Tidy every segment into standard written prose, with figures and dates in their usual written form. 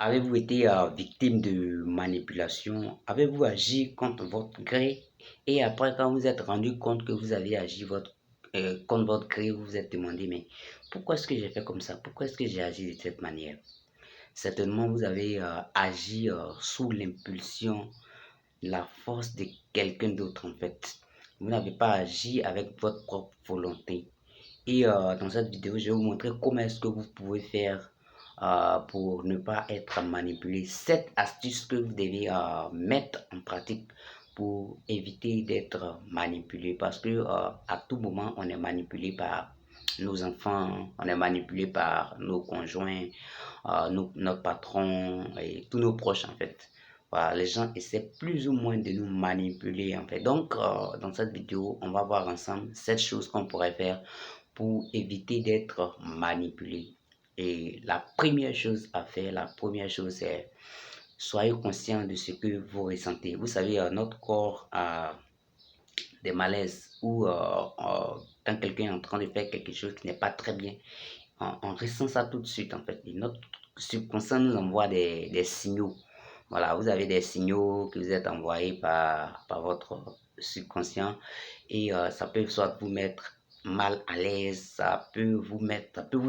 Avez-vous été victime de manipulation? Avez-vous agi contre votre gré? Et après, quand vous êtes rendu compte que vous avez agi contre votre gré, vous vous êtes demandé, mais pourquoi est-ce que j'ai fait comme ça? Pourquoi est-ce que j'ai agi de cette manière? Certainement, vous avez agi sous l'impulsion, la force de quelqu'un d'autre, en fait. Vous n'avez pas agi avec votre propre volonté. Et dans cette vidéo, je vais vous montrer comment est-ce que vous pouvez faire pour ne pas être manipulé. 7 astuces que vous devez mettre en pratique pour éviter d'être manipulé. Parce que à tout moment, on est manipulé par nos enfants, on est manipulé par nos conjoints, notre patron et tous nos proches en fait. Voilà, les gens essaient plus ou moins de nous manipuler en fait. Donc, dans cette vidéo, on va voir ensemble 7 choses qu'on pourrait faire pour éviter d'être manipulé. Et la première chose à faire, la première chose, c'est soyez conscient de ce que vous ressentez. Vous savez, notre corps a des malaises ou quand quelqu'un est en train de faire quelque chose qui n'est pas très bien, on ressent ça tout de suite en fait. Et notre subconscient nous envoie des signaux. Voilà, vous avez des signaux que vous êtes envoyés par votre subconscient et ça peut soit vous mettre mal à l'aise, ça peut vous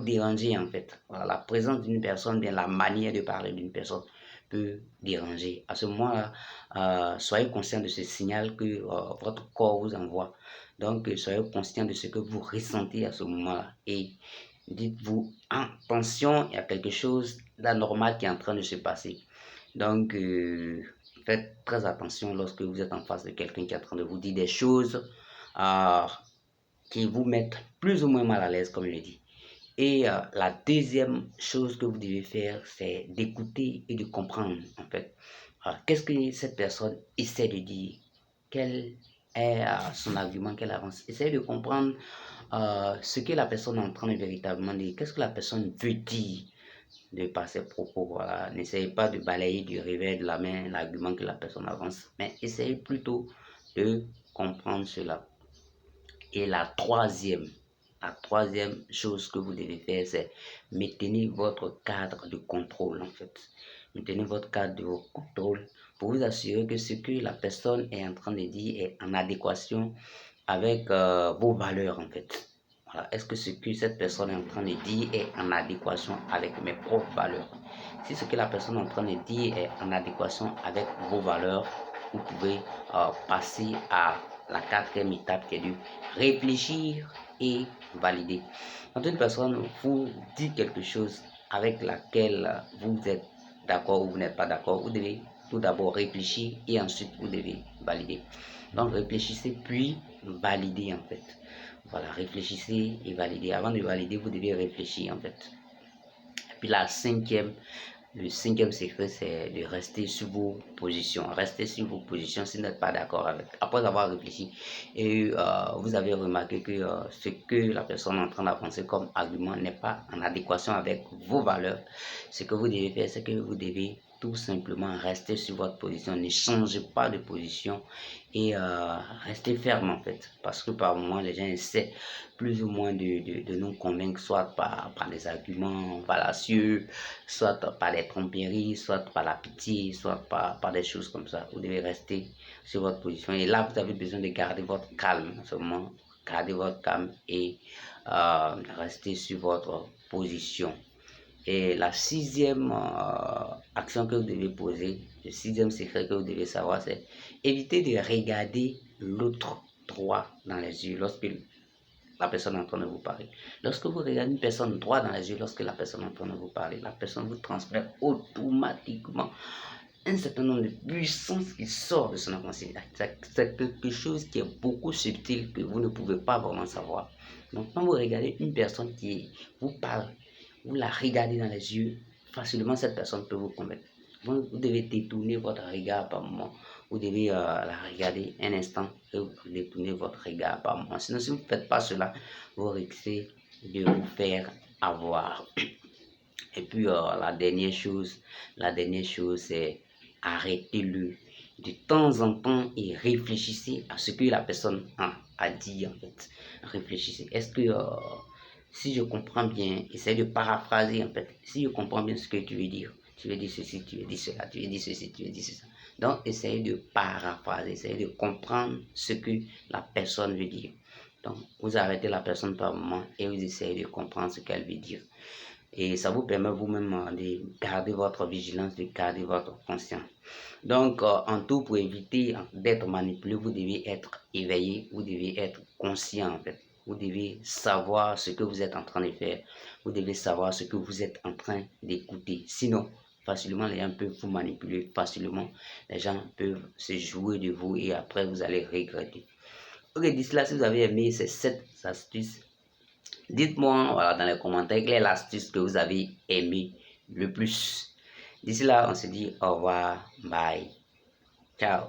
déranger en fait. Voilà, la présence d'une personne, bien la manière de parler d'une personne peut déranger. À ce moment-là, soyez conscient de ce signal que votre corps vous envoie. Donc, soyez conscient de ce que vous ressentez à ce moment-là et dites-vous, attention, il y a quelque chose d'anormal qui est en train de se passer. Donc, faites très attention lorsque vous êtes en face de quelqu'un qui est en train de vous dire des choses euh, qui vous mettent plus ou moins mal à l'aise, comme je l'ai dit. Et la deuxième chose que vous devez faire, c'est d'écouter et de comprendre, en fait. Qu'est-ce que cette personne essaie de dire? Quel est son argument, quelle avance? Essayez de comprendre ce que la personne est en train de véritablement dire. Qu'est-ce que la personne veut dire de par ses propos? Voilà. N'essayez pas de balayer du revers de la main l'argument que la personne avance, mais essayez plutôt de comprendre cela. Et la troisième chose que vous devez faire, c'est maintenir votre cadre de contrôle, en fait. Maintenez votre cadre de contrôle pour vous assurer que ce que la personne est en train de dire est en adéquation avec vos valeurs, en fait. Voilà. Est-ce que ce que cette personne est en train de dire est en adéquation avec mes propres valeurs? Si ce que la personne est en train de dire est en adéquation avec vos valeurs, vous pouvez passer à la quatrième étape qui est de réfléchir et valider. Quand une personne vous dit quelque chose avec laquelle vous êtes d'accord ou vous n'êtes pas d'accord, vous devez tout d'abord réfléchir et ensuite vous devez valider. Donc réfléchissez puis validez en fait. Voilà, réfléchissez et validez. Avant de valider, vous devez réfléchir en fait. Et puis le cinquième secret, c'est de rester sur vos positions. Restez sur vos positions si vous n'êtes pas d'accord avec. Après avoir réfléchi et vous avez remarqué que ce que la personne est en train d'avancer comme argument n'est pas en adéquation avec vos valeurs, ce que vous devez faire, c'est que vous devez tout simplement rester sur votre position. Ne changez pas de position et restez ferme en fait. Parce que par moments, les gens essaient plus ou moins de nous convaincre, soit par des arguments fallacieux, soit par des tromperies, soit par la pitié, soit par des choses comme ça. Vous devez rester sur votre position. Et là, vous avez besoin de garder votre calme en ce moment. Gardez votre calme et restez sur votre position. Et la sixième action que vous devez poser, le sixième secret que vous devez savoir, c'est éviter de regarder l'autre droit dans les yeux lorsque la personne est en train de vous parler. Lorsque vous regardez une personne droit dans les yeux, lorsque la personne est en train de vous parler, la personne vous transmet automatiquement un certain nombre de puissances qui sort de son inconscient. C'est quelque chose qui est beaucoup subtil que vous ne pouvez pas vraiment savoir. Donc, quand vous regardez une personne qui vous parle, vous la regardez dans les yeux, facilement cette personne peut vous convaincre. Vous devez détourner votre regard par moment. Vous devez la regarder un instant et vous détournez votre regard par moment. Sinon, si vous ne faites pas cela, vous risquez de vous faire avoir. Et puis, la dernière chose, c'est arrêtez-le de temps en temps et réfléchissez à ce que la personne a dit en fait. Réfléchissez. Est-ce que si je comprends bien, essayez de paraphraser en fait. Si je comprends bien ce que tu veux dire, tu veux dire ceci, tu veux dire cela, tu veux dire ceci, tu veux dire cela. Donc, essayez de paraphraser, essayez de comprendre ce que la personne veut dire. Donc, vous arrêtez la personne par moment et vous essayez de comprendre ce qu'elle veut dire. Et ça vous permet vous-même de garder votre vigilance, de garder votre conscience. Donc, en tout, pour éviter d'être manipulé, vous devez être éveillé, vous devez être conscient en fait. Vous devez savoir ce que vous êtes en train de faire. Vous devez savoir ce que vous êtes en train d'écouter. Sinon, facilement, les gens peuvent vous manipuler. Facilement, les gens peuvent se jouer de vous et après, vous allez regretter. Ok, d'ici là, si vous avez aimé ces 7 astuces, dites-moi voilà, dans les commentaires quelle est l'astuce que vous avez aimé le plus. D'ici là, on se dit au revoir, bye, ciao.